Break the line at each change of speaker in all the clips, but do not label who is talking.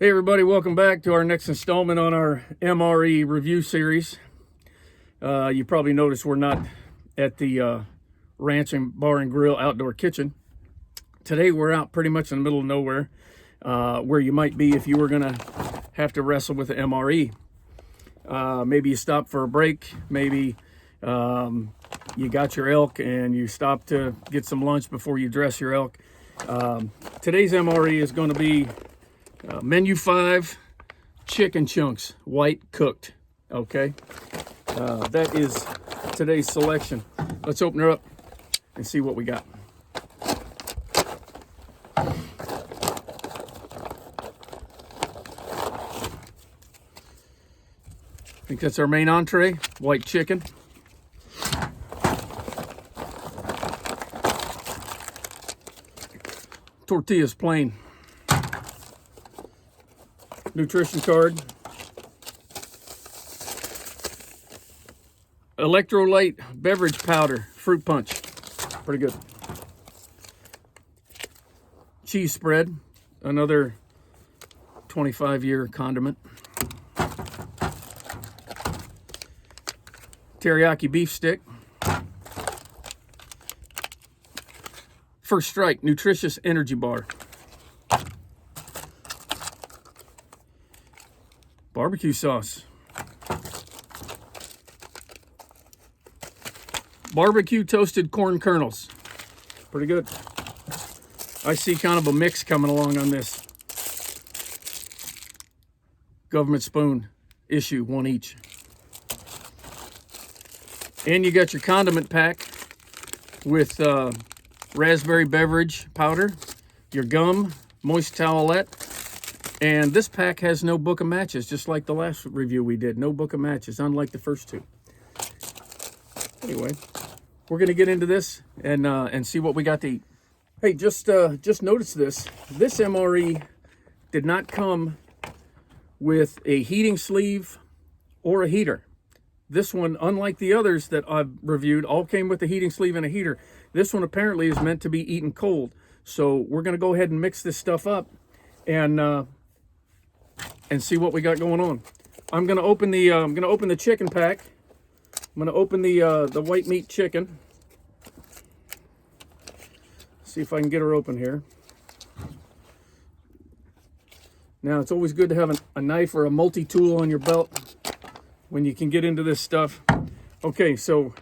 Hey everybody, welcome back to our next installment on our MRE review series. You probably noticed we're not at the Ranch and Bar and Grill outdoor kitchen. Today we're out pretty much in the middle of nowhere, where you might be if you were gonna have to wrestle with the MRE. Maybe you stop for a break, maybe you got your elk and you stop to get some lunch before you dress your elk. Today's MRE is going to be menu 5 chicken chunks, white cooked. Okay, that is today's selection. Let's open her up and see what we got. I think that's our main entree, white chicken. Tortillas plain. Nutrition card. Electrolyte beverage powder, fruit punch. Pretty good. Cheese spread, another 25-year condiment. Teriyaki beef stick. First Strike nutritious energy bar. Barbecue sauce. Barbecue toasted corn kernels. Pretty good. I see kind of a mix coming along on this. Government spoon issue, 1 each. And you got your condiment pack with raspberry beverage powder, your gum, moist towelette. And this pack has no book of matches, just like the last review we did. No book of matches, unlike the first two. Anyway, we're going to get into this and see what we got to eat. Hey, just notice this. This MRE did not come with a heating sleeve or a heater. This one, unlike the others that I've reviewed, all came with a heating sleeve and a heater. This one apparently is meant to be eaten cold. So we're going to go ahead and mix this stuff up and see what we got going on. I'm going to open the chicken pack. I'm going to open the white meat chicken. See if I can get her open here. Now, it's always good to have a knife or a multi-tool on your belt when you can get into this stuff. Okay, so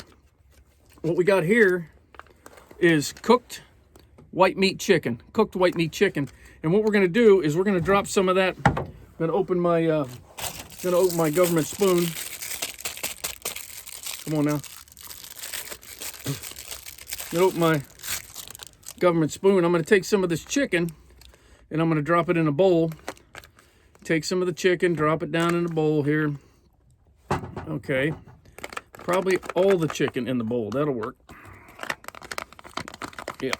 what we got here is cooked white meat chicken. Cooked white meat chicken. And what we're going to do is we're going to drop some of that. I'm going to open my government spoon. Come on now. I'm going to open my government spoon. I'm going to take some of this chicken and I'm going to drop it in a bowl. Take some of the chicken, drop it down in a bowl here. Okay. Probably all the chicken in the bowl. That'll work. Yeah.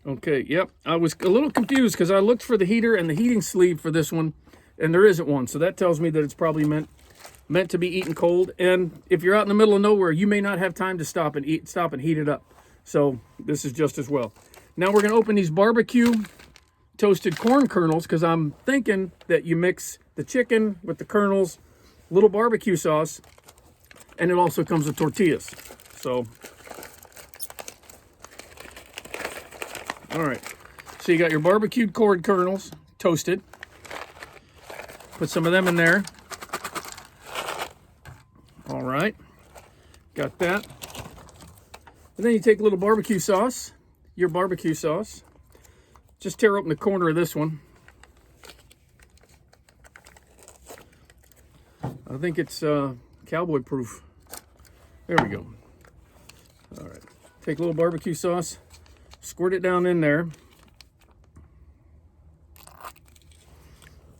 Okay, yep. I was a little confused because I looked for the heater and the heating sleeve for this one, and there isn't one. So that tells me that it's probably meant to be eaten cold. And if you're out in the middle of nowhere, you may not have time to stop and heat it up. So this is just as well. Now we're going to open these barbecue toasted corn kernels because I'm thinking that you mix the chicken with the kernels, little barbecue sauce, and it also comes with tortillas. So, all right. So you got your barbecued corn kernels toasted. Put some of them in there. All right. Got that. And then you take a little barbecue sauce, your barbecue sauce. Just tear open the corner of this one. I think it's cowboy proof. There we go. All right. Take a little barbecue sauce, squirt it down in there.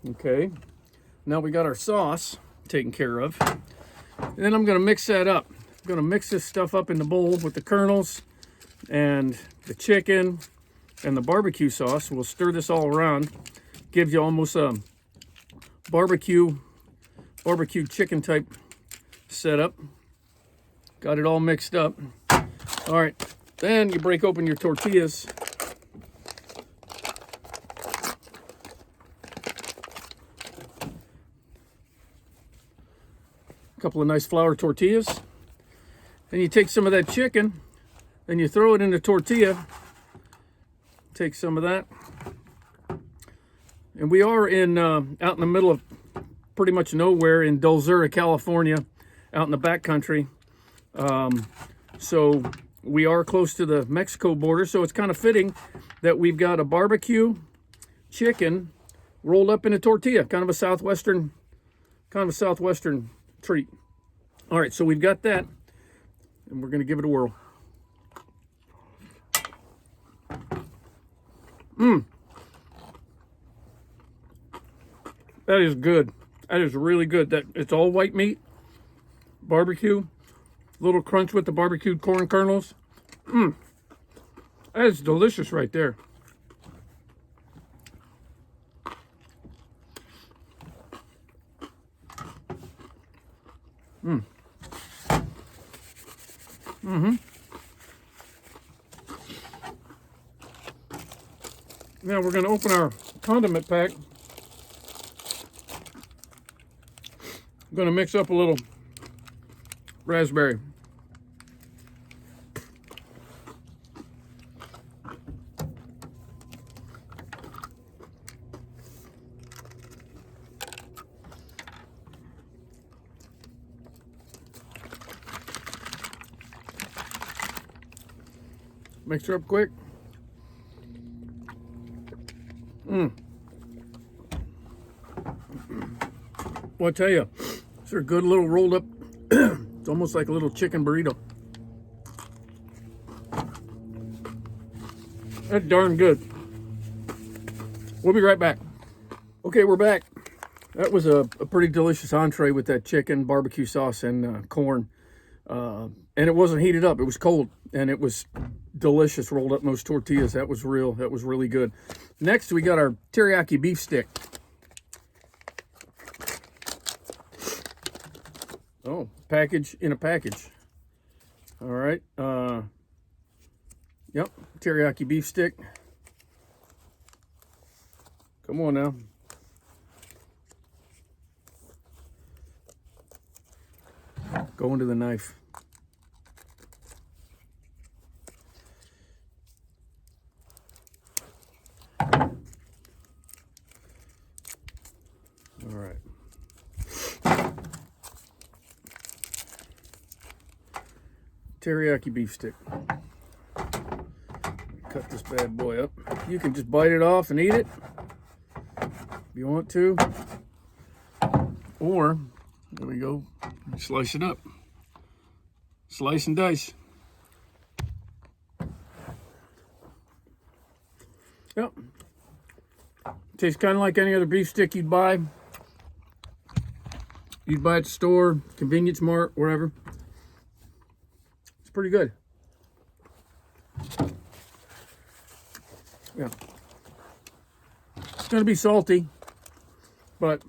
Okay. Now we got our sauce taken care of. And then I'm going to mix that up. I'm going to mix this stuff up in the bowl with the kernels and the chicken and the barbecue sauce. We'll stir this all around. Gives you almost a barbecue chicken type setup. Got it all mixed up. All right, then you break open your tortillas. A couple of nice flour tortillas. Then you take some of that chicken, then you throw it in the tortilla. Take some of that. And we are in out in the middle of pretty much nowhere in Dulzura, California, out in the backcountry. So we are close to the Mexico border, so it's kind of fitting that we've got a barbecue chicken rolled up in a tortilla, kind of a southwestern treat. All right, so we've got that, and we're going to give it a whirl. That is good. That is really good. That it's all white meat, barbecue, little crunch with the barbecued corn kernels. That is delicious right there. Now we're going to open our condiment pack. I'm going to mix up a little raspberry. Mix her up quick. Well, I tell you, it's a good little rolled up. It's almost like a little chicken burrito. That's darn good. We'll be right back. Okay, we're back. That was a pretty delicious entree with that chicken, barbecue sauce, and corn. And it wasn't heated up. It was cold, and it was delicious rolled up in those tortillas. That was really good. Next, we got our teriyaki beef stick. Oh, package in a package. All right. Yep, teriyaki beef stick. Come on now. Go into the knife. All right. Teriyaki beef stick. Cut this bad boy up. You can just bite it off and eat it if you want to. Or, there we go, slice it up. Slice and dice. Yep. Tastes kind of like any other beef stick you'd buy. You'd buy at the store, convenience mart, wherever. It's pretty good. Yeah. It's going to be salty, but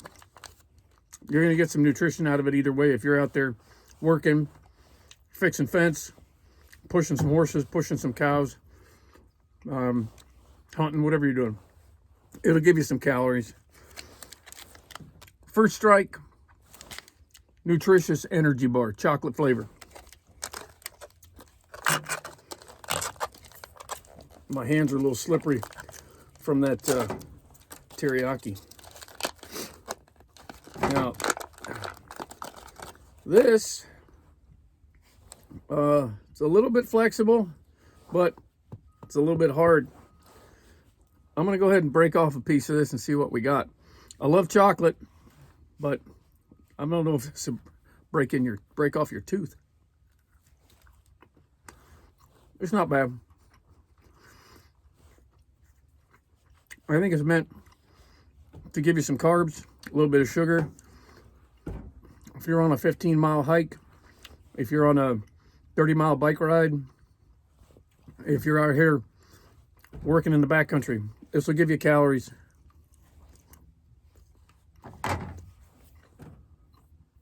you're going to get some nutrition out of it either way. If you're out there working, fixing fence, pushing some horses, pushing some cows, hunting, whatever you're doing, it'll give you some calories. First Strike nutritious energy bar, chocolate flavor. My hands are a little slippery from that teriyaki. Now, this, it's a little bit flexible, but it's a little bit hard. I'm going to go ahead and break off a piece of this and see what we got. I love chocolate, but I don't know if this will break off your tooth. It's not bad. I think it's meant to give you some carbs, a little bit of sugar. If you're on a 15-mile hike, if you're on a 30-mile bike ride, if you're out here working in the backcountry, this will give you calories.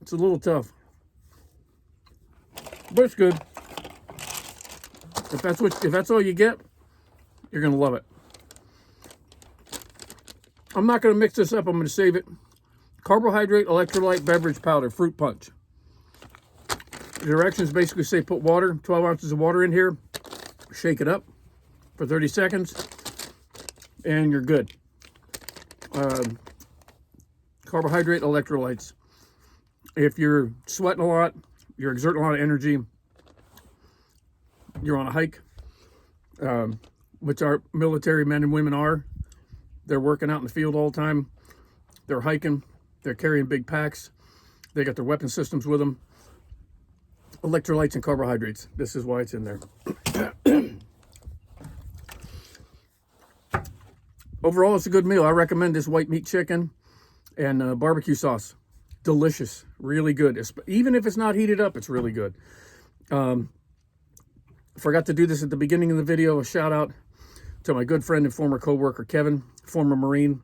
It's a little tough, but it's good. If that's all you get, you're gonna love it. I'm not gonna mix this up. I'm gonna save it. Carbohydrate electrolyte beverage powder, fruit punch. directions basically say put water, 12 ounces of water in here, shake it up for 30 seconds, and you're good. Carbohydrate, electrolytes. If you're sweating a lot, you're exerting a lot of energy, you're on a hike, which our military men and women are. They're working out in the field all the time. They're hiking. They're carrying big packs. They got their weapon systems with them. Electrolytes and carbohydrates. This is why it's in there. Overall, it's a good meal. I recommend this white meat chicken and barbecue sauce. Delicious. Really good. Even if it's not heated up, it's really good. Forgot to do this at the beginning of the video. A shout out to my good friend and former co-worker, Kevin, former Marine,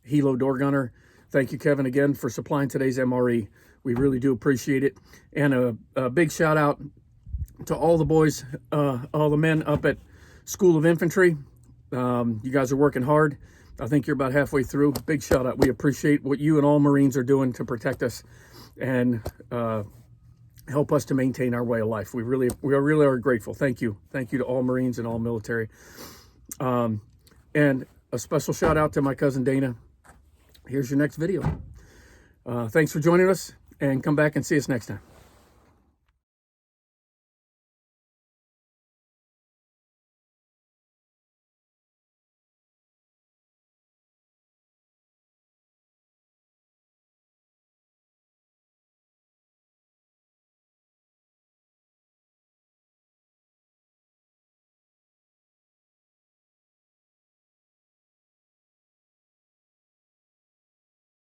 helo door gunner. Thank you, Kevin, again for supplying today's MRE. We really do appreciate it. And a big shout out to all the boys, all the men up at School of Infantry. You guys are working hard. I think you're about halfway through. Big shout out. We appreciate what you and all Marines are doing to protect us and help us to maintain our way of life. We really are grateful. Thank you. Thank you to all Marines and all military. And a special shout out to my cousin Dana. Here's your next video. Thanks for joining us, and come back and see us next time.